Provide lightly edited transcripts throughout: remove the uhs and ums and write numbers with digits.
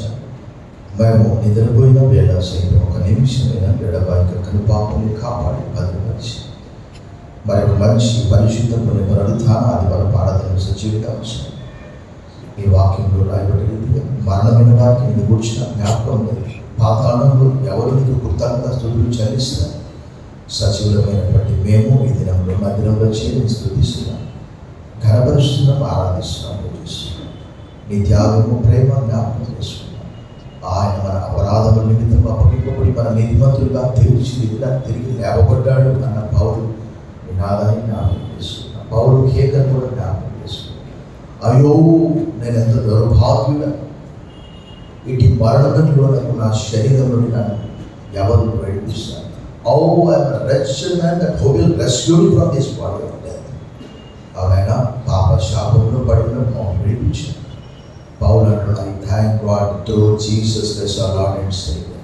ఇచ్చాను. మేము నిద్రపోయిన వేళ సైతం ఒక నిమిషమైన ఎడబాయిక కనుపాపని కాపాడి భద్రపరిచి మరి ఒక మంచి పరిశుద్ధమైన పునరుత్థాన ఆదివారం ఆరాధన సజీవిగా వచ్చాను. ఈ వాక్యంలో రాయబడి రీతిగా మరణమైన వారికి నిన్ను కూర్చిన జ్ఞాపకం ఉంది. పాతాళంలో ఎవరు నీకు కృతజ్ఞతాస్తుతులు చెల్లిస్తారు. సజీవులమైనటువంటి మేము ఈ దినంలో మందిరంలో చేరి స్తుతిస్తున్నాం, ఘనపరుస్తున్నాం, ఆరాధిస్తున్నాం, పూజిస్తున్నాం. నీ త్యాగము, ప్రేమ జ్ఞాపకం చేసుకున్నాం. ఆయన మన అపరాధముల నిమిత్తం అప్పగింపబడి మన నీతిమంతులుగా తిరిగి లేవబడ్డాడు అన్న పౌలు నినాదాన్ని జ్ఞాపకం చేసుకున్నాం. పౌలు కేకను కూడా జ్ఞాపకం చేసుకున్నాం. అయ్యో, నేను ఎంత దౌర్భాగ్యుడా, ఇటు మరణంలో నాకు నా శరీరంలో నన్ను ఎవరు నడిపిస్తారు. Oh, I am a wretched man that who will rescue me from this body of death. ఆయన పాప శాపంలో పడిన విడిపించాడు. పౌలు అంటాడు, I thank God through Jesus Christ our Lord and Savior.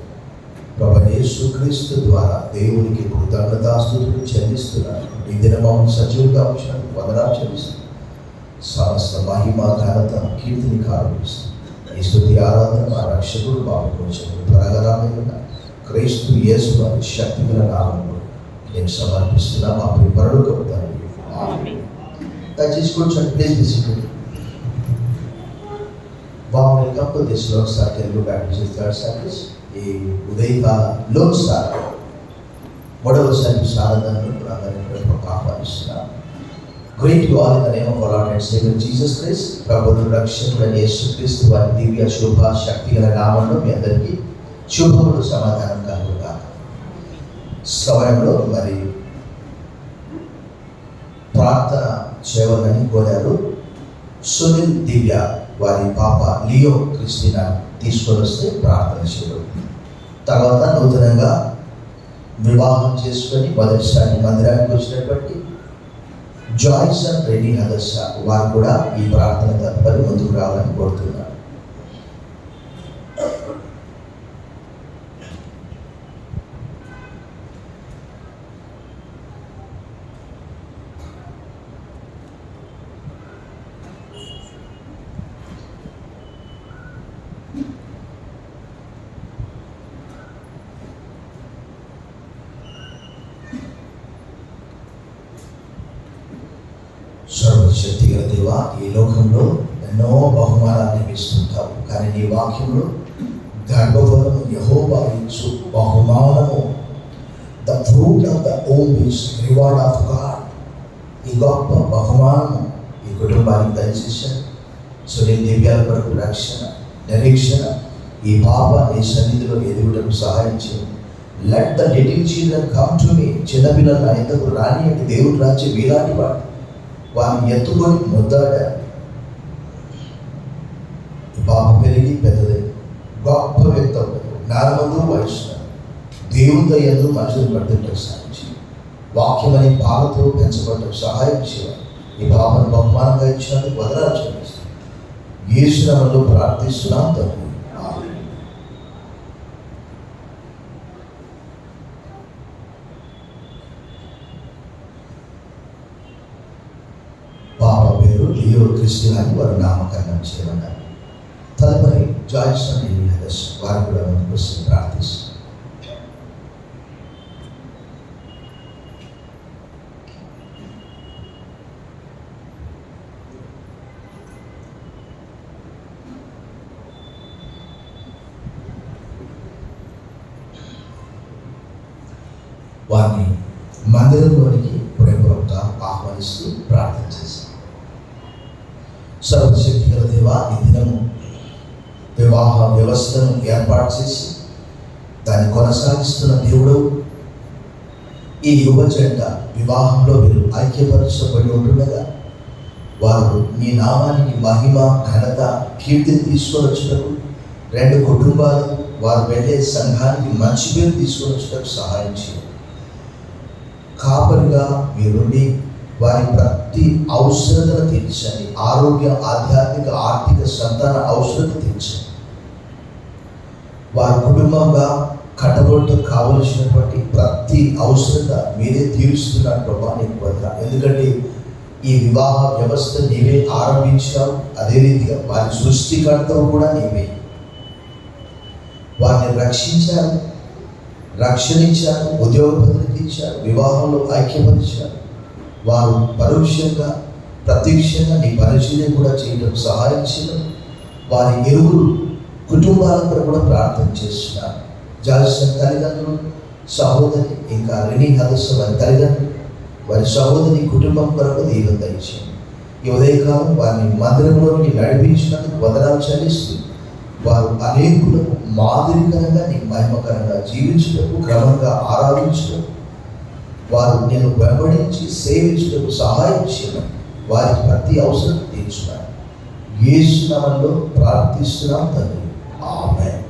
ప్రభువైన యేసుక్రీస్తు ద్వారా దేవునికి కృతజ్ఞతాస్తుతులు చెల్లిస్తున్నాను. ఈ దినము సజీవుగా వచ్చినందుకు వందనాలు చెల్లిస్తున్నాను. సమస్త మహిమ, ఘనత, కీర్తిని కారణిస్తాను. ఈ స్తుతి ఆరాధన మా రక్షకుడు బాబు కొంచెం త్వరగా రాబోతున్న క్రీస్తు యేసు వారి శక్తిగల నామములో నేను సమర్పిస్తున్నా. మా ప్రిపరుడు దయచేసి కూర్చోండి, please discipline. Welcome to this Lok star Telugu Baptist third service. ఈ ఉదయకాల లోక్ స్టార్ మూడవ సర్వీస్ ఆరాధనను అందరినీ ఆహ్వానిస్తున్నాను. Greet you all in the name of our Lord and Savior Jesus Christ. ప్రభువును రక్షకుడైన యేసుక్రీస్తు వారి దివ్య శుభ శక్తిగల నామములో మీ అందరికీ శుభములు, సమాధానం కలుగుగాక. సమయంలో మరి ప్రార్థన చేయవలని కోరారు. సునీల్ దివ్య వారి పాప లియో క్రిస్టినా తీసుకొని వస్తే ప్రార్థన చేయడం. తర్వాత నూతనంగా వివాహం చేసుకొని మొదటిసారి మందిరానికి వచ్చినటువంటి జాయిస్ అండ్ రెడ్డి హదర్స వారు కూడా ఈ ప్రార్థన తదుపరి ముందుకు రావాలని కోరుతున్నారు. సర్వశక్తి గల దేవా, ఈ లోకంలో ఎన్నో బహుమానాలు ఇస్తుంటావు, కానీ నీ వాక్యంలో గర్భఫలము యెహోవా ఇచ్చు బహుమానము, the fruit of the ohm is reward of God. ఈ గొప్ప బహుమానము ఈ కుటుంబానికి దయచేశాను. సో నీ దివ్యాల కొరకు రక్షణ, నిరీక్షణ, ఈ పాప నీ సన్నిధిలో ఎదుగుటకు సహాయం చేయండి. Let the little children come to me. చిన్నపిల్లలు నా ఎందుకు రాని అంటే దేవుడు రాజ్యం వీలాంటి వాడు. వారిని ఎత్తుకొని ముద్దాడారు. పాప పెరిగి పెద్దది, గొప్ప వ్యక్తి అవుతారు. జ్ఞానమందు వయసు దేవునితో ఎందు మనుషులు పడుతుంటారు. సాధించి వాక్యం అనే పాలతో పెంచబడటం సహాయం చేయాలి. ఈ పాపను బహుమానంగా ఇచ్చినందుకు వదనాలు చెల్లిస్తాం. యేసు నామములో ప్రార్థిస్తున్నాం తండ్రి. లియో క్రిస్టినా అని వారు నామకరణం చేయమన్నారు. తదుపరి జాయిస్ అండ్ రెడ్డి హదర్స వారు కూడా ముందుకు వస్తే ప్రార్థిస్తారు. వారిని మందిరంలోనికి ప్రేమగా ఆహ్వానిస్తూ ప్రార్థన చేశారు. సర్వశక్తి గల దేవా, ఈ దినము వివాహ వ్యవస్థను ఏర్పాటు చేసి దాన్ని కొనసాగిస్తున్న దేవుడు, ఈ యువ జంట వివాహంలో మీరు ఐక్యపరచబడి ఉంటుండగా వారు నీ నామానికి మహిమ, ఘనత, కీర్తిని తీసుకొని వచ్చుటకు, రెండు కుటుంబాలు వారు వెళ్ళే సంఘానికి మంచి పేరు తీసుకొని వచ్చుటకు సహాయం చేయండి. కాపరిగా మీరుండి వారి ప్రతి అవసరతను తీర్చండి. ఆరోగ్య, ఆధ్యాత్మిక, ఆర్థిక, సంతాన అవసరత తీర్చండి. వారి కుటుంబంగా కట్టబోటు కావలసినటువంటి ప్రతి అవసరత మీరే తీరుస్తున్నారు ప్రభా, నీకు వందనాలు. ఎందుకంటే ఈ వివాహ వ్యవస్థ నీవే ఆరంభించావు, అదే రీతిగా వారి సృష్టికర్తవు కూడా నీవే. వారిని రక్షించారు, రక్షణ ఇచ్చారు, ఉద్యోగ భద్రత ఇచ్చారు, వివాహంలో ఐక్యపరిచారు. వారు పరోక్షంగా ప్రత్యక్షంగా నీ పరిచర్య కూడా చేయడం సహాయం చేయడం. వారి ఇరువురు కుటుంబాలకు కూడా ప్రార్థన చేస్తున్నారు. జాల్సిన తల్లిదండ్రులు, సహోదరి, ఇంకా రెనీ హదస్సు వారి తల్లిదండ్రులు, వారి సహోదరి కుటుంబం కొరకు దీవెన దయచేయండి. ఈ ఉదయకాలం వారిని మందిరంలోకి నడిపించినందుకు వందనాలు చెల్లిస్తూ వారు అనేకులకు మాదిరికరంగా నీకు మహిమకరంగా జీవించటకు, క్రమంగా ఆరాధించడం, వారు నేను వెంబడించి సేవించటకు సహాయం చేయడం, వారికి ప్రతి అవసరం తీర్చున్నారు. యేసు నామములో ప్రార్థిస్తున్నాం తండ్రి, ఆమేన్.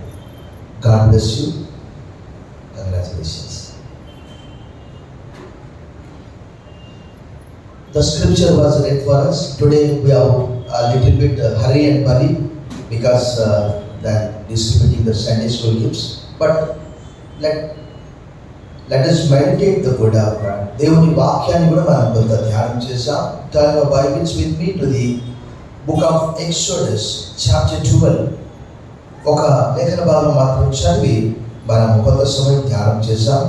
God bless you. Congratulations. The scripture was read for us. Today we have a little bit hurry and worry because that distributing the Sunday school gifts. But let us meditate the word of God. దేవుని వాక్యాన్ని కూడా మనం కొంత ధ్యానం చేసాం. Turn your Bibles with me to the book of Exodus chapter 12. ఒక లేఖన భాగం మాత్రం చదివి మనం కొంత సమయం ధ్యానం చేసాం.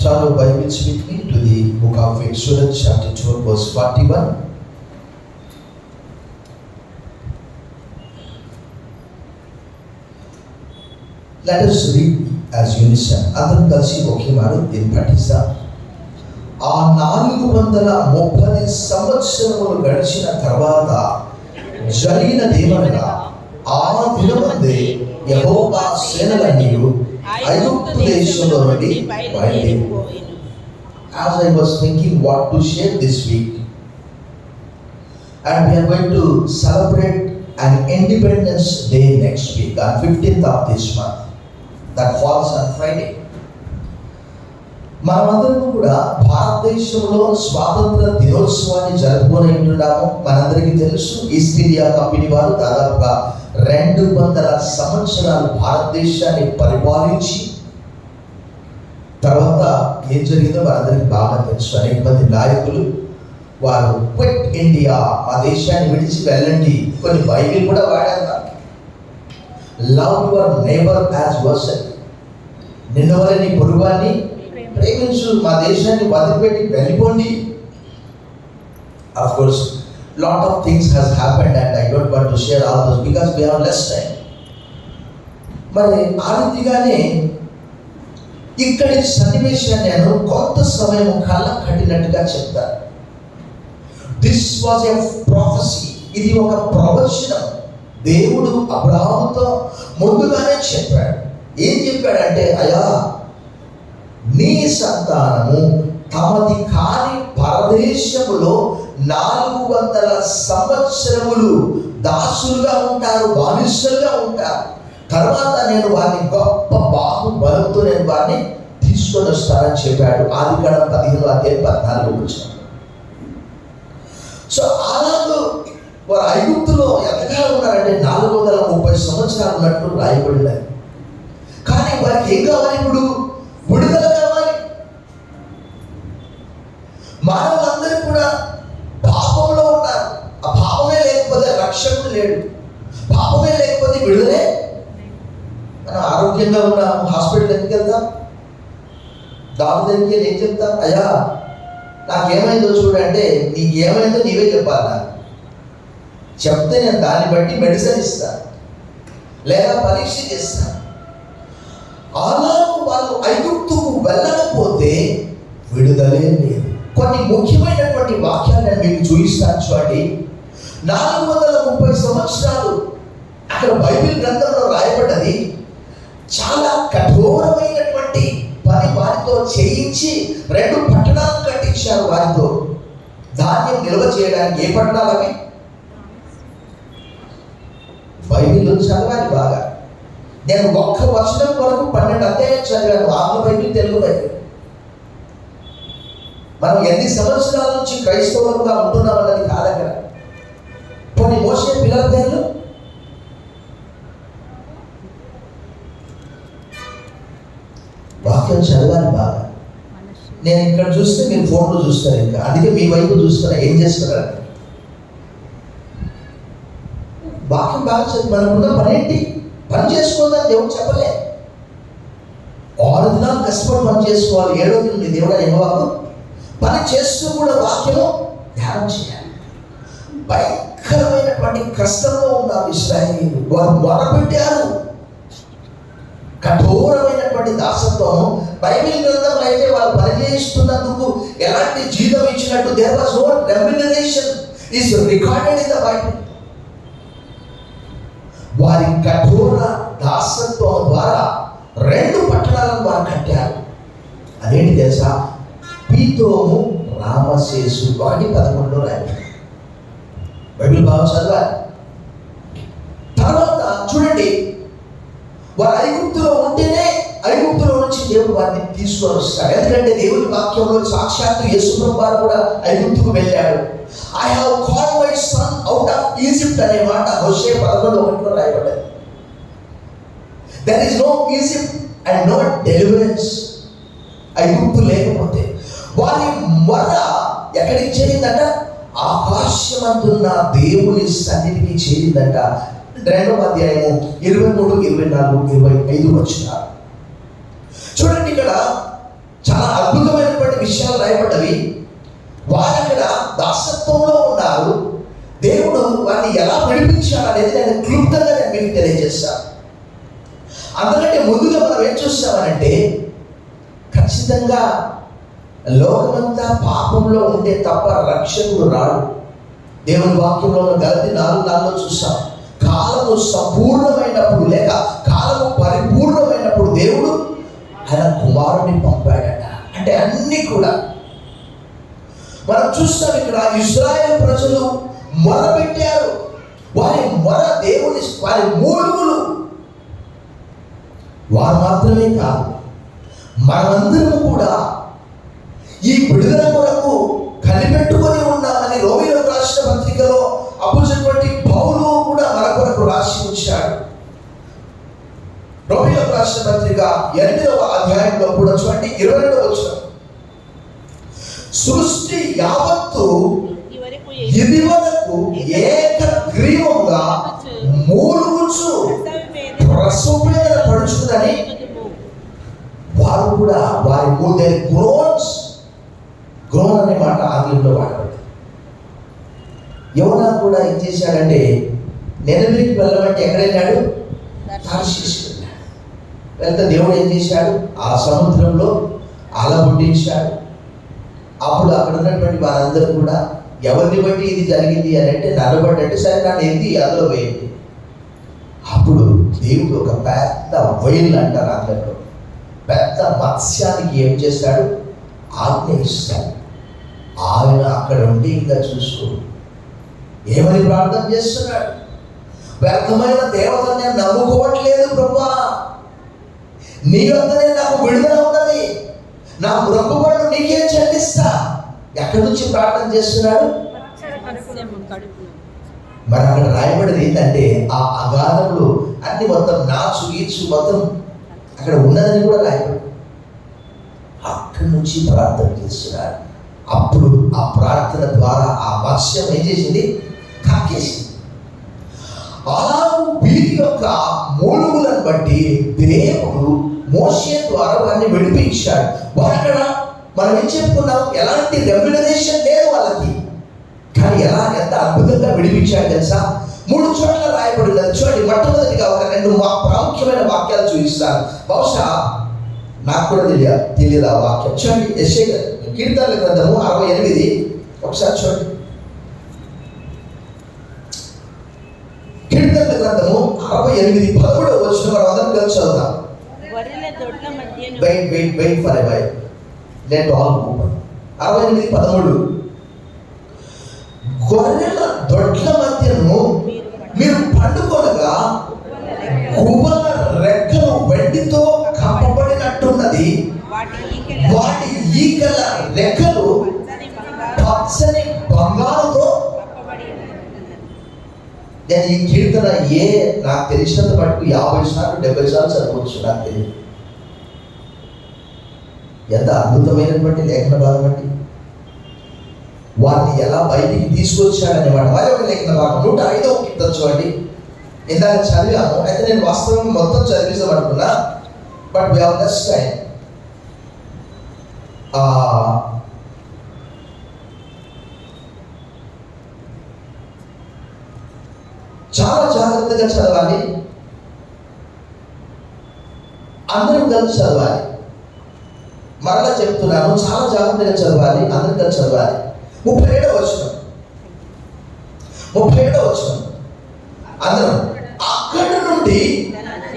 Turn your Bibles with me to the book of Exodus chapter 12 verse 41. Let us read as unison. అందరం కలిసి ఒకే మాట దీన్ని పఠిస్తాం. ఆ 430 సంవత్సరములు గడిచిన తర్వాత జరిగినదేమనగా, ఆ దినమందే యెహోవా సేనలన్నీ ఐగుప్తు దేశంలో నుండి బయలుదేరిపోయారు. As I was thinking what to share this week, and we are going to celebrate an Independence Day next week on 15th of this month. That falls on Friday. మనమందరం కూడా భారతదేశంలో స్వాతంత్ర దినోత్సవాన్ని జరుపుకొని ఉంటున్నాము. మనందరికీ తెలుసు, ఈస్ట్ ఇండియా కంపెనీ వారు దాదాపుగా 200 సంవత్సరాలు భారతదేశాన్ని పరిపాలించి తర్వాత ఏం జరిగిందో మనందరికీ బాగా తెలుసు. అనేక మంది నాయకులు వారు క్విట్ ఇండియా, ఆ దేశాన్ని విడిచి వెళ్ళండి, కొన్ని బైబిల్ కూడా వాడారు. Love your neighbour as yourself. నిన్ను వలె నీ పొరుగువాన్ని ప్రేమించు, మా దేశాన్ని వదిలిపెట్టి వెళ్ళిపోండి. Of course, lot of things has happened and I don't want to share all those because we have less time. మరి ఆ రీతిగానే ఇక్కడి సన్నివేశాన్ని నేను కొంత సమయం కళ్ళ కట్టినట్టుగా చెప్తాను. This was a ప్రొఫెసీ. ఇది ఒక ప్రవచనం. దేవుడు అబ్రహాముతో ముందుగానే చెప్పాడు. ఏం చెప్పాడంటే, అయ్యా, నీ సంతానము తమది కాని పరదేశములో 400 సంవత్సరములు దాసులుగా ఉంటారు, బానిసలుగా ఉంటారు. తర్వాత నేను వారిని గొప్ప బాహుబలంతో నేను వారిని తీసుకొని వస్తానని చెప్పాడు. ఆదికాండం 15:14. సో అలాగే వారు ఐగుప్తులో ఎంతగా ఉన్నారంటే 430 సంవత్సరాలు ఉన్నట్టు రాయబడినాయి. కానీ వారికి ఏం కావాలి? ఇప్పుడు విడుదల కావాలి. మానవులందరూ కూడా పాపంలో ఉన్నారు. ఆ పాపమే లేకపోతే రక్షకుడు లేడు, పాపమే లేకపోతే విడుదలే. మనం ఆరోగ్యంగా ఉన్నాం, హాస్పిటల్ ఎందుకు వెళ్తాం? డాక్టర్ దగ్గరికి ఏం చెప్తాం? అయ్యా, నాకేమైందో చూడంటే, నీకేమైందో నీవే చెప్పాలి. నాకు చెప్తే నేను దాన్ని బట్టి మెడిసిన్ ఇస్తాను, లేదా పరీక్ష చేస్తాను. అలా వాళ్ళు ఐగుప్తుకు వెళ్ళకపోతే విడుదలే లేదు. కొన్ని ముఖ్యమైనటువంటి వాక్యాలు నేను మీకు చూపిస్తాను. చూడండి, 430 సంవత్సరాలు అక్కడ బైబిల్ గ్రంథంలో రాయబడ్డది. చాలా కఠోరమైనటువంటి పని వారితో చేయించి 2 పట్టణాలు కట్టించారు. వారితో ధాన్యం నిల్వ చేయడానికి. ఏ పట్టణాలు అవి? బైబిల్ చదవాలి బాగా. నేను ఒక్క వచనం వరకు 12 అధ్యాయాలు చదివాను. ఆంగ్ల బైబిల్, తెలుగు బైబిల్. మనం ఎన్ని సంవత్సరాల నుంచి క్రైస్తవులుగా ఉంటున్నాం అన్నది కాదక్కడ. కొన్ని మోసే పిల్లల పేర్లు వాక్యం చదవాలి బాగా. నేను ఇక్కడ చూస్తే మీరు ఫోన్లో చూస్తారు, ఇంకా అందుకే మీ వైపు చూస్తారా, ఏం చేస్తున్నారా. వాక్యం బాగా చదివి మనకున్న పని ఏంటి? పని చేసుకోవద్దని దేవుడు చెప్పలే. 6 దినాలు కష్టపడి పని చేసుకోవాలి, 7వ దినం దేవుడు యెహోవాకు పని చేస్తూ కూడా వాక్యము ధ్యానం చేయాలి. భయంకరమైనటువంటి కష్టంలో ఉన్నారు ఇశ్రాయేలీయులు. వారు మొరపెట్టారు. కఠోరమైనటువంటి దాసత్వం. బైబిల్ గ్రంథంలో అయితే వాళ్ళు పనిచేస్తున్నందుకు ఎలాంటి జీతం ఇచ్చినట్టు there was no remuneration is recorded in the Bible. వారి కఠోర దాసత్వం ద్వారా 2 పట్టణాలను వారు కట్టారు. అదేంటి తెలుసా? పీతోము, రామశేషు. 1:11 రాయాలి. బైబిల్ బాగా చదవాలి. తర్వాత చూడండి, వారు ఐగుప్తులో ఉంటేనే ఐగుప్తులో నుంచి దేవుడు వారిని తీసుకొని వస్తాడు. ఎందుకంటే దేవుని వాక్యంలో సాక్షాత్తు యేసుప్రభు వారు కూడా ఐగుప్తుకు వెళ్ళాడు. I have called my son out of Egypt అనే మాట హోషేయ 11:1 రాయబడ్డది. There is no Egypt and no deliverance. ఐగుప్తు లేకపోతే వారి మొర ఎక్కడికి చేరిందంట? ఆకాశమందున్న దేవుని సన్నిధికి చేరిందంట. 2వ అధ్యాయము 23, 24, 25 వచనాలు చూడండి. ఇక్కడ చాలా అద్భుతమైనటువంటి విషయాలు రాయబడ్డవి. వారు అక్కడ దాసత్వంలో ఉన్నారు. దేవుడు వారిని ఎలా విడిపించాడు అనేది నేను క్లుప్తంగా మీకు తెలియజేస్తాను. అందుకంటే ముందుగా మనం ఏం చూస్తామనంటే, ఖచ్చితంగా లోకమంతా పాపంలో ఉంటే తప్ప రక్షకుడు రాడు. దేవుని వాక్యంలో గలతీ 4:4 చూస్తాం. కాలము సంపూర్ణమైనప్పుడు లేక కాలము పరిపూర్ణమైనప్పుడు దేవుడు ఆయన కుమారుని పంపాడట. అంటే అన్ని కూడా మనం చూస్తాం. ఇక్కడ ఇశ్రాయేలు ప్రజలు మొరపెట్టారు. వారి మొర దేవుని, వారి మూలుగులు. వారు మాత్రమే కాదు, మనమందరం కూడా ఈ విడుదల కొరకు కనిపెట్టుకొని ఉన్నామని రోమీయులకు రాసిన పత్రికలో అపోస్తలుడైనటువంటి పౌలు కూడా మన కొరకు రాసి ఉంచాడు. రోమీయులకు రాసిన పత్రిక 8వ అధ్యాయంలో కూడా చూడండి, 22వ వచనం. సృష్టి యావత్తు ఇది వరకు ఏకగ్రీవముగా మూలుగుచు ప్రసవేదన పడుచుదని వారు కూడా వారి గ్రోన్ అనే మాట ఆంగ్లంలో వాడబడింది. యోనా కూడా ఏం చేశాడంటే, నినవేకి వెళ్ళమంటే ఎక్కడ వెళ్ళాడు? తార్షీషు వెళ్ళాడు. వెళ్తే దేవుడు ఏం చేశాడు? ఆ సముద్రంలో అల పుట్టించాడు. అప్పుడు అక్కడ ఉన్నటువంటి వారందరూ కూడా ఎవరిని బట్టి ఇది జరిగింది అని అంటే, నడబడి అంటే సరే నన్ను ఎత్తి అందులో వేయండి. అప్పుడు దేవుడు ఒక పెద్ద వైల్ అంటారు అందరిలో, పెద్ద మత్స్యానికి ఏం చేస్తాడు? ఆజ్ఞయిస్తాడు. ఆయన అక్కడ ఉండి ఇంకా చూసుకో ఏమని ప్రార్థన చేస్తున్నాడు? వ్యర్థమైన దేవతను నేను నమ్ముకోవట్లేదు ప్రభువా, నీ వద్దనే నాకు విడుదల ఉన్నది, నా మొక్కుబడులు నీకే చెల్లిస్తా. ఎక్కడి నుంచి ప్రార్థన చేస్తున్నాడు? మరి అక్కడ రాయబడేది ఏంటంటే, ఆ అగాధంలో అన్ని మొత్తం నాచు ఈచు మొత్తం అక్కడ ఉన్నదని కూడా రాయబడి, అక్కడి నుంచి ప్రార్థన చేస్తున్నాడు. అప్పుడు ఆ ప్రార్థన ద్వారా ఆ మత్స్యం ఏం చేసింది? కాకేసింది. అలాగూ వీరి యొక్క మూలుగులను బట్టి దేవుడు మోషే ద్వారా వారిని విడిపించాడు. వారు అక్కడ మనం ఏం చెప్పుకున్నాం? ఎలాంటి రెమ్యునరేషన్ లేదు వాళ్ళకి, కానీ ఎంత అద్భుతంగా విడిపించాడు తెలుసా? 3 చోట్ల రాయబడింది. చూడండి, మొట్టమొదటిగా ఒక 2 ప్రాముఖ్యమైన వాక్యాలు చూపిస్తాను. బహుశా నాకు కూడా తెలియదు ఆ వాక్యం. చూడండి, యెషయా కీర్తనల గ్రంథము 68, ఒకసారి చూడండి. కీర్తనల గ్రంథము 68, 13వ వచనం మనం అందరం కలిసి చదువుతాం. Wait for a while, let all move. 68, 13. గొర్రెల దొడ్ల మధ్యను మీరు పండుకొనగా గువ్వల రెక్కలు వెండితో కప్పబడినట్టున్నది, వాటి ఈకల రెక్కలు పచ్చని బంగారుతో. నేను ఈ కీర్తన నాకు తెలిసినంత మటుకు 50 సార్లు 70 సార్లు చదవచ్చు, నాకు తెలియదు. ఎంత అద్భుతమైనటువంటి లేఖన భాగం అండి. వారిని ఎలా బయటికి తీసుకొచ్చాడనేమాట. మరి ఒక లేఖన భాగం 105వ కీర్తన చూడండి, ఇందాక చదివాము. అయితే నేను వాస్తవం మొత్తం చదివిస్తాం అనుకున్నా, but we have less time. చాలా జాగ్రత్తగా చదవాలి, అందరూ కలిసి చదవాలి. మరలా చెప్తున్నాను, చాలా జాగ్రత్తగా చదవాలి, అందరూ కలిసి చదవాలి. 37వ వచనం అందరం, అక్కడి నుండి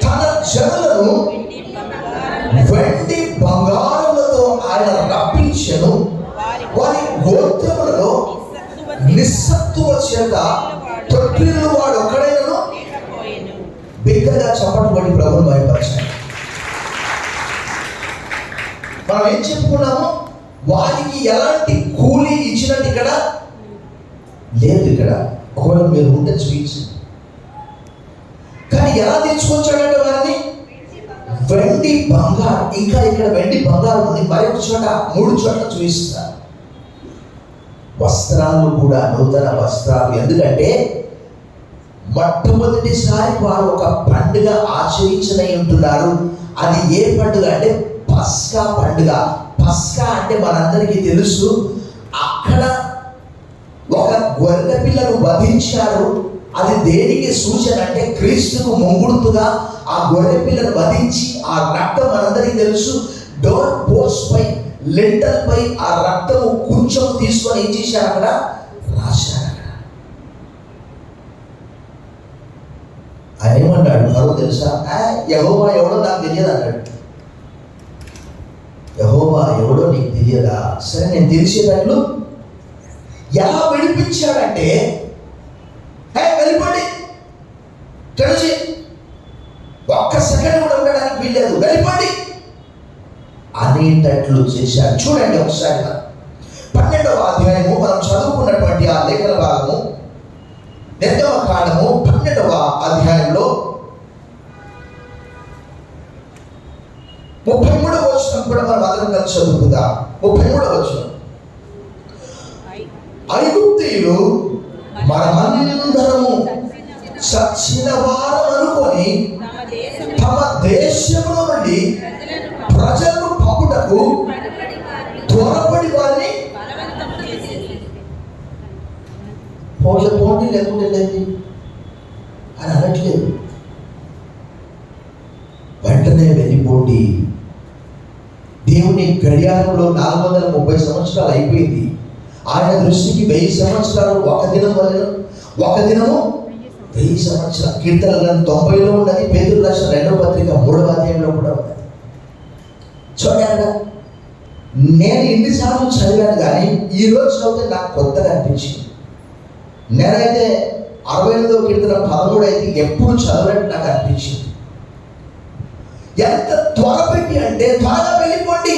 తన జనులను వెండి బంగారములతో ఆయన రప్పించెను, వారి గోత్రములలో నిస్సత్తువ చేత తొట్టిల్లు వాడు ఒక్కడైనను. బిగ్గరగా చప్పట్లు పడి ప్రభువును భయపరచాలి. మనం ఏం చెప్పుకున్నాము? వారికి ఎలాంటి కూలీ ఇచ్చినట్టు ఇక్కడ లేదు. ఇక్కడ ఒకవేళ మీరు ఉంటే స్వీట్స్, కానీ ఎలా తెచ్చుకొచ్చాడంటే వారిని వెండి బంగారం. ఇంకా ఇక్కడ వెండి బంగారం ఉంది, మరొక చోట 3 చోట్ల చూపిస్తారు. వస్త్రాలు కూడా నూతన వస్త్రాలు. ఎందుకంటే మొట్టమొదటిసారి వారు ఒక పండుగ ఆచరించనై ఉంటున్నారు. అది ఏ పండుగ అంటే పస్కా పండుగ. పస్కా అంటే మనందరికీ తెలుసు, అక్కడ ఒక గొర్రె పిల్లను వధించారు. అది దేనికి సూచన అంటే క్రీస్తుకు ముంగుర్తుగా ఆ గొర్రె పిల్లను వధించి ఆ రక్తం మనందరికీ తెలుసు, డోర్ పోస్ట్ పై లింటల్ పై ఆ రక్తము కొంచెం తీసుకొని ఏం చేశారు? అక్కడ రాశారు. ఆయన ఏమన్నాడు మరో తెలుసా? యెహోవా ఎవడో నాకు తెలియదు అన్నాడు. యెహోవా ఎవడో నీకు తెలియదా? సరే, నేను తెలిసేటట్లు ఎలా విడిపించాడంటే, వెళ్ళిపోండి, తెలిసి ఒక్క సెకండ్ కూడా ఉండడానికి వీల్లేదు, వెళ్ళిపోండి అనేటట్లు చేశాడు. చూడండి ఒకసారి 12వ అధ్యాయము మనం చదువుకున్నటువంటి ఆ లేఖన భాగము, నిర్గమకాండము 12వ అధ్యాయంలో 33వ వచనం కూడా మనం అందరం కలిసి చదువుకుందాం. 33వ వచనం, ఐగుప్తీయులు మనమందరము చచ్చిన వారం అనుకొని తమ దేశంలో నుండి ప్రజలను పంపుటకు త్వరపడి వారిని పోటీ లేకుండా లేదు అని అనట్లేదు. వెంటనే వెళ్ళిపోండి. దేవుని గడియారంలో 430 సంవత్సరాలు అయిపోయింది. ఆయన దృష్టికి 1000 సంవత్సరాలు ఒక దినం వలన, ఒక దినము 1000 సంవత్సరాలు. కీర్తన గ్రంథం 90లో ఉన్నది, పేతురు రాసిన 2వ పత్రిక 3వ అధ్యాయంలో కూడా ఉన్నది. చూడండి, నేను ఎన్నిసార్లు చదివాను కానీ ఈరోజు చదివితే నాకు కొత్తగా అనిపించింది. నేనైతే 68వ కీర్తన 13 అయితే ఎప్పుడు చదవనట్టు నాకు అనిపించింది. ఎంత త్వరపెట్టి అంటే త్వరగా వెళ్ళిపోండి.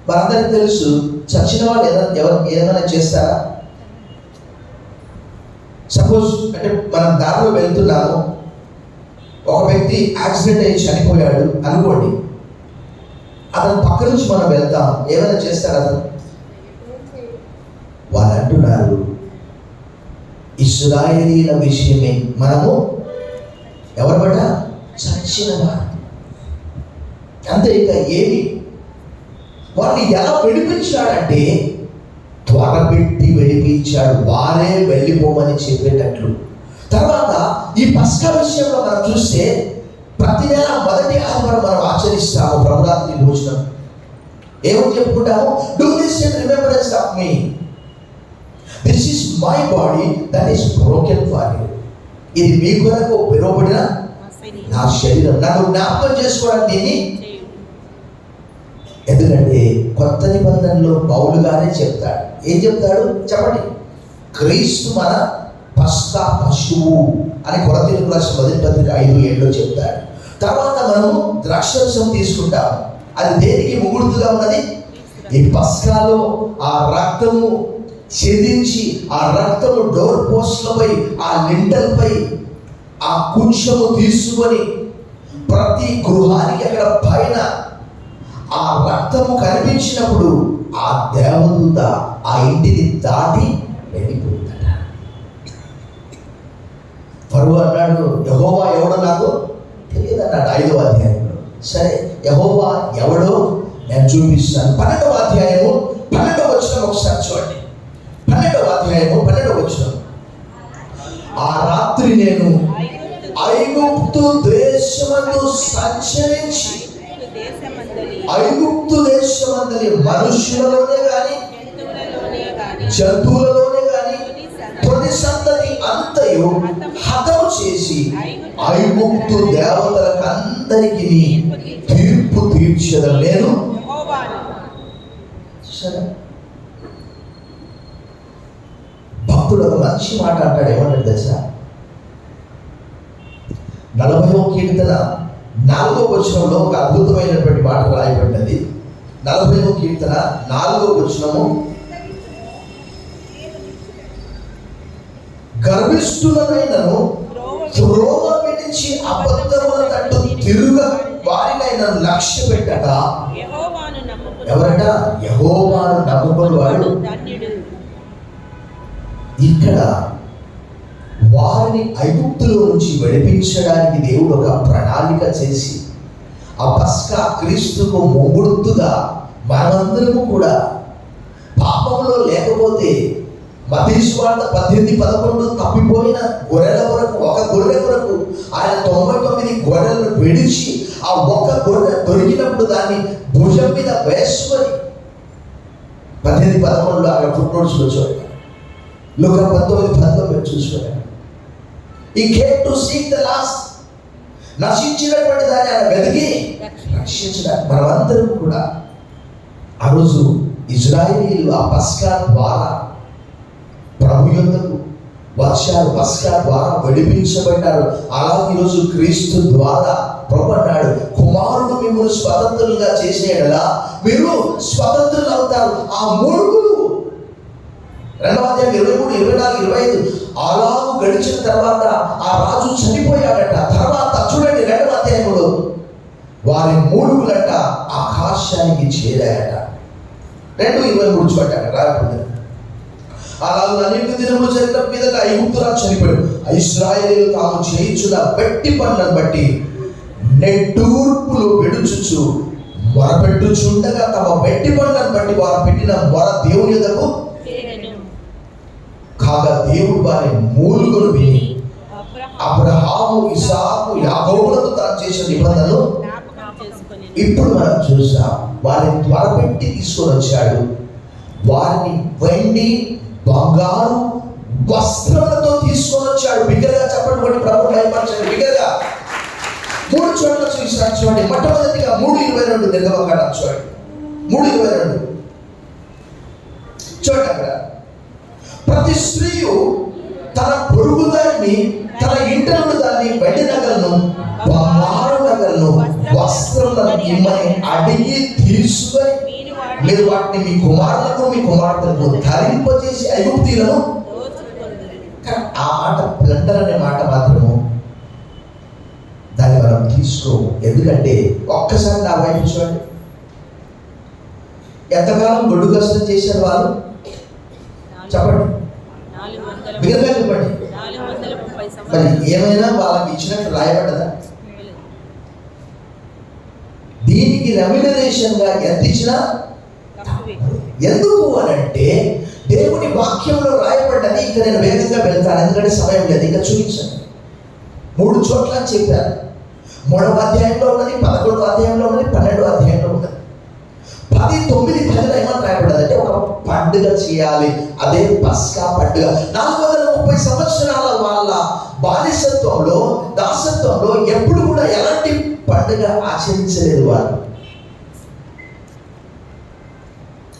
మనందరికీ తెలుసు, చచ్చిన వాళ్ళు ఏదైనా చేస్తారా? సపోజ్ అంటే మనం దారిలో వెళ్తున్నాము, ఒక వ్యక్తి యాక్సిడెంట్ అయ్యి చనిపోయాడు అనుకోండి, అతను పక్క నుంచి మనం వెళ్తాం, ఏమైనా చేస్తాడు అతను? వాళ్ళు అంటున్నారు, ఇశ్రాయేలీల విషయమే మనము ఎవరు బట్ట చచ్చిన వారు. అంతే, ఇంకా ఏమి. వారిని ఎలా విడిపించాడంటే త్వరపెట్టి విడిపించాడు, వారే వెళ్ళిపోమని చెప్పేటట్లు. తర్వాత ఈ పస్కా విషయంలో మనం చూస్తే ప్రతి నెల మొదటి ఆదివారం మనం ఆచరిస్తాము ప్రభురాత్రి భోజనం. ఏమని చెప్పుకుంటాము? Do this in remembrance of me, this is my body that is broken for you. ఇది మీ కొరకు పిలువబడిన నా శరీరం, నన్ను జ్ఞాపకం చేసుకోవడానికి దీన్ని. ఎందుకంటే కొత్త నిబంధనలో పౌలు గారే చెప్తాడు. ఏం చెప్తాడు చెప్పండి? క్రీస్తు మన పస్కా పశువు అని కొరింథీయులకు రాసిన 1వ పత్రిక 5:7 చెప్తాడు. తర్వాత మనము ద్రాక్షరసం తీసుకుంటాము. అది దేనికి ముగుర్తుగా ఉన్నది? ఈ పస్కాలో ఆ రక్తము ఛేదించి ఆ రక్తము డోర్ పోస్ట్లపై, ఆ లింటల్పై ఆ కుంచము తీసుకొని ప్రతి గృహానికి అక్కడ పైన ఆ రక్తము కనిపించినప్పుడు ఆ దేవదూత ఆ ఇంటిని దాటి వెళ్ళిపోతాడు. ఫరో అన్నాడు, చూపిస్తాను. 12వ అధ్యాయము 12వ వచనం ఒకసారి చూడండి. 12వ అధ్యాయము 12వ వచనం. ఆ రాత్రి నేను ఐగుప్తు దేశమందు సంచరించి, ఐగుప్తు దేశమందలి మనుషులలోనే గాని జంతువులలోనే గాని తొలి సంతతి అంతయు హతము చేసి ఐగుప్తు దేవతలకు అందరికీ తీర్పు తీర్చడం నేను. భక్తుడు ఒక మంచి మాట అంటాడు. ఏమంటాడు తెలుసా? 40వ కీర్తన 4వ వచనంలో ఒక అద్భుతమైనటువంటి మాట రాయబడినది. 40వ కీర్తన 4వ వచనము, గర్విష్ఠులనైనను త్రోవ విడిచి అబద్ధముల తట్టు తిరుగ వారినైనను లక్ష్య పెట్టక, ఎవరట? యెహోవాను నమ్ముకుని వాడు. ఇక్కడ వారిని ఐగుప్తులో నుంచి విడిపించడానికి దేవుడు ఒక ప్రణాళిక చేసి, ఆ పస్కా క్రీస్తుకు ముంగుర్తుగా మనమందరము కూడా పాపంలో లేకపోతే మత్తయి సువార్త 18:11 తప్పిపోయిన గొర్రెల కొరకు, ఒక గొర్రె కొరకు ఆయన 99 గొర్రెలను విడిచి ఆ ఒక్క గొర్రె దొరికినప్పుడు దాన్ని భుజం మీద వేసుకొని 18:11 అక్కడ ఫుట్నోట్స్లో చూడండి. లూకా 19:19 చూసుకోండి. He came to seek the lost. నశించినటువంటి దాన్ని ఆయన వెతికి రక్షించడానికి. మనమందరం కూడా ఆ రోజు ఇజ్రాయేలీలు ఆ పస్కా ద్వారా ప్రభు యొద్దకు వచ్చారు, పస్కా ద్వారా విడిపించబడ్డారు. అలాగే ఈరోజు క్రీస్తు ద్వారా ప్రభు అన్నాడు, కుమారుడు మిమ్మల్ని స్వతంత్రులుగా చేసేయడలా మీరు స్వతంత్రులు అవుతారు. ఆ మూడుగులు 2వ అధ్యాయం 23, 24, 25 అలాగూ గడిచిన తర్వాత ఆ రాజు చనిపోయాడట. తర్వాత చూడండి 2వ అధ్యాయంలో వారి మూడుగులట ఆకాశానికి చేరాయట. 2:23 చూడండి రాయబడింది. అలాగే అనేక దినములు జరిగిన మీదట ఐగుప్తు రాజు చనిపోయాడు. ఇశ్రాయేలీయులు తాము చేయించున్న బట్టి పనులను బట్టి నెట్టూర్పులు విడుచుచు మొరపెట్టుచుండగా తమ బట్టి పనులను బట్టి వారు పెట్టిన మొర దేవుని యొద్దకు కాగా దేవుడు వారి మూలుగులు విని అబ్రహాము, ఇసాకు, యాకోబులతో తాను చేసిన నిబంధనలు ఇప్పుడు మనం చూసాం. వారిని త్వరపెట్టి తీసుకొని వచ్చాడు. వారిని వెండి, బంగారు వస్త్రములతో తీసుకొని వచ్చాడు. బిగ్గరగా చెప్పండి, కొన్ని ప్రభు భయపరచండి. బిగ్గరగా 3 చోట్ల చూసినట్టు చూడండి. మొట్టమొదటిగా 3:22 నిర్గమకాండ చూడండి. 3:22 చూడండి. అక్కడ ప్రతి స్త్రీయు తన పొరుగు దాన్ని, తన ఇంట నుండి దాన్ని వెండి నగలను, బంగారు నగలను, వస్త్రములను ఇమ్మని అడిగి తీసుకొని మీరు వాటిని మీ కుమారులకు, మీ కుమార్తెలకు ధరింపజేసి ఐగుప్తీయులను. ఆ మాట ప్లండర్ అనే మాట మాత్రము దాన్ని మనం తీసుకోము. ఎందుకంటే ఒక్కసారి నా వైపు చూడండి. ఎంతకాలం గొడ్డు కష్టం చేశారు వాళ్ళు? చెప్పండి, మిగతా చెప్పండి. మరి ఏమైనా వాళ్ళకి ఇచ్చినట్టు రాయబడ్డదా? దీనికి రెమ్యునరేషన్ గా ఎంత ఇచ్చినా ఎందుకు అనంటే దేవుని వాక్యంలో రాయబడ్డది. ఇక నేను వేగంగా వెళ్తాను, ఎందుకంటే సమయం లేదు. ఇంకా చూపించండి. 3 చోట్ల చెప్పారు. 3వ అధ్యాయంలో ఉన్నది, 11వ అధ్యాయంలో ఉన్నది, 12వ అధ్యాయంలో ఉన్నది. 10, 9, 10 ఏమని రాయబడ్డదంటే ఒక పండుగ చేయాలి. అదే పస్కా పండుగ. 430 సంవత్సరాల వాళ్ళ బానిసత్వంలో, దాసత్వంలో ఎప్పుడు కూడా ఎలాంటి పండుగ ఆచరించలేదు వారు.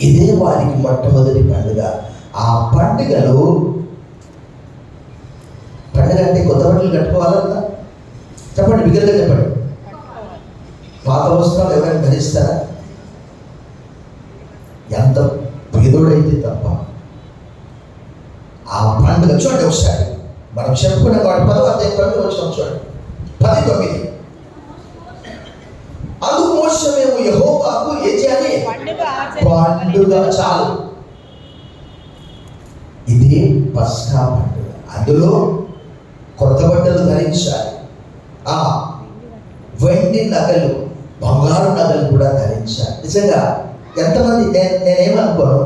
ఇదే వారికి మొట్టమొదటి పండుగ. ఆ పండుగలో, పండుగ అంటే కొత్త బట్టలు కట్టుకోవాలన్నా చెప్పండి, బిగ్గరగా చెప్పండి. పాత వస్త్రాలు ఎవరైనా ధరిస్తారా? ఎంత పేదోడైతే తప్ప. ఆ పండుగ చూడండి ఒకసారి మనం చెప్పుకున్న వాటి 10వ అధ్యాయం 9వ వచనం చూడండి. 10:9 అందుకు మోషే మేము యెహోవాకు ఏం చేయాలి? పండుగ చాలు. ఇది పస్కా పండుగ. అందులో కొత్త బట్టలు ధరించాలి. వెండి నగలు, బంగారు నగలు కూడా ధరించాలి. నిజంగా ఎంతమంది నేనేమనుకోను,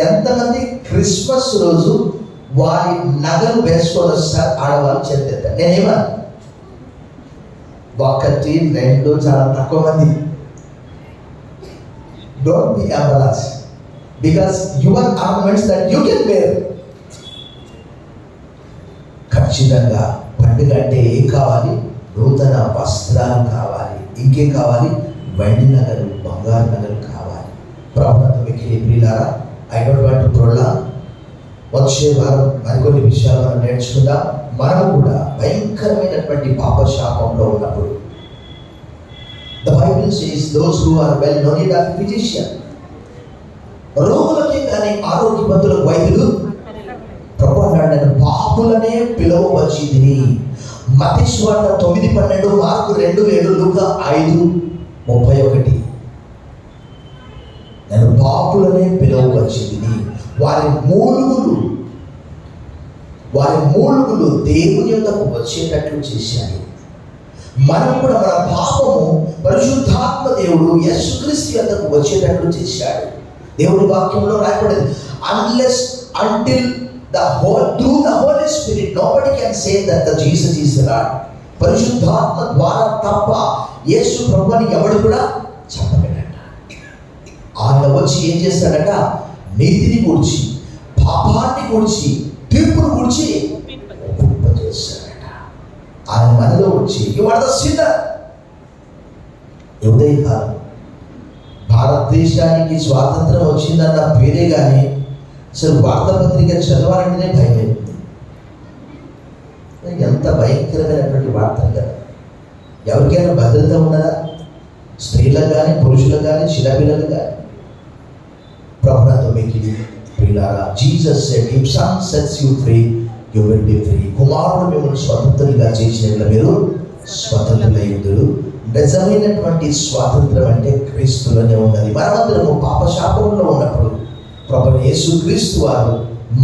ఎంతమంది క్రిస్మస్ రోజు వారి నగలు వేసుకొని వస్తారు ఆడవాళ్ళు చేస్తారు? నేనేమను, 1, 2 చాలా తక్కువ మంది. Don't be embarrass because your ornaments that you can wear. ఖచ్చితంగా పండుగ అంటే ఏం కావాలి? నూతన వస్త్రాలు కావాలి. ఇంకేం కావాలి? వెండి నగలు, బంగారు నగలు కావాలి. ప్రభుత్వం ప్రియులారా, I don't want to prolong. వచ్చే వారం మరికొన్ని విషయాలు మనం నేర్చుకుందాం. మనం కూడా భయంకరమైనటువంటి పాపశాపంలో ఉన్నప్పుడు the Bible says those who are well no need of physician. రోగులకే కానీ ఆరోగ్యవంతులకు వైద్యులు ప్రభు అన్నాడు, నేను పాపులనే పిలువవచ్చింది. మత్తయి సువార్త 9:12, మార్కు 2:7, లూకా 5:31. నేను పాపులనే పిలువవచ్చింది. వారి మూలుగులు దేవుని యొద్దకు వచ్చేటట్లు చేశాడు. మనం కూడా మన పాపము పరిశుద్ధాత్మ దేవుడు యేసుక్రీస్తు యొద్దకు వచ్చేటట్లు చేశాడు. దేవుని వాక్యంలో రాయబడింది, through the Holy Spirit nobody can say that the Jesus is the Lord. పరిశుద్ధాత్మ ద్వారా తప్ప యేసు ప్రభువుని ఎవడు కూడా చెప్పలేడట. ఆయన వచ్చి ఏం చేస్తాడట? నీతిని గురించి, పాపాన్ని గురించి, తీర్పును గురించి ఒప్పింపజేస్తాడట. ఆయన మనలో వచ్చి ఉదయకాలం భారతదేశానికి స్వాతంత్రం వచ్చిందన్న పేరే కానీ అసలు వార్తాపత్రిక చదవాలంటేనే భయం అవుతుంది. ఎంత భయంకరమైనటువంటి వార్తలు కదా! ఎవరికైనా భద్రత ఉన్నదా? స్త్రీలకు కానీ, పురుషులకు కానీ, చిన్నపిల్లలు కానీ. ప్రభుత్వం మీకు ప్రియులారా, Jesus said, if son sets you free you will be free. కుమారుడు మిమ్మల్ని స్వతంత్రులుగా చేసినట్ల మీరు స్వతంత్రులయ్యుందురు. నిజమైనటువంటి స్వాతంత్రం అంటే క్రీస్తులోనే ఉన్నది. మనమందరము పాపశాపంలో ఉన్నప్పుడు ప్రభువైన యేసుక్రీస్తు వారు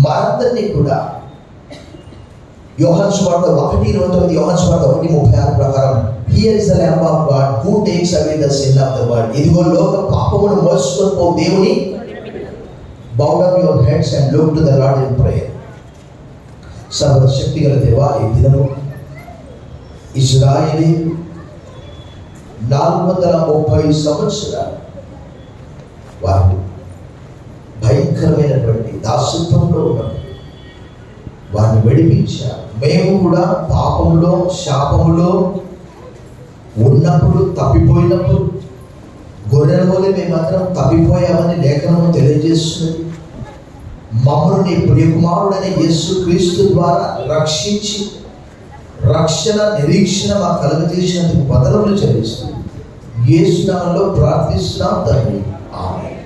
మనందరినీ కూడా యోహాను సువార్త 1:29, యోహాను సువార్త 1:36 ప్రకారం, here is the lamb of God who takes away the sin of the world. ఇదిగో లోక పాపమును మోసుకొని పో దేవుని. Bow down your heads and look to the lord in prayer. సర్వశక్తిగల దేవా, ఈ దినము ఇశ్రాయేలీయులు 430 సంవత్సరాలు వారు భయంకరమైనటువంటి దాసత్వంలో ఉన్నప్పుడు వారిని విడిపించారు. మేము కూడా పాపంలో, శాపములో ఉన్నప్పుడు, తప్పిపోయినప్పుడు, గొర్రెల వలె మేమాత్రం తప్పిపోయామని లేఖనము తెలియజేస్తున్నది. మమ్మల్ని నీ ప్రియకుమారుడైన యేసుక్రీస్తు ద్వారా రక్షించి రక్షణ నిరీక్షణ మాకు కలుగజేసినందుకు వందనములు చెల్లిస్తూ యేసు నామములో ప్రార్థిస్తున్నాం తండ్రి. ఆమేన్.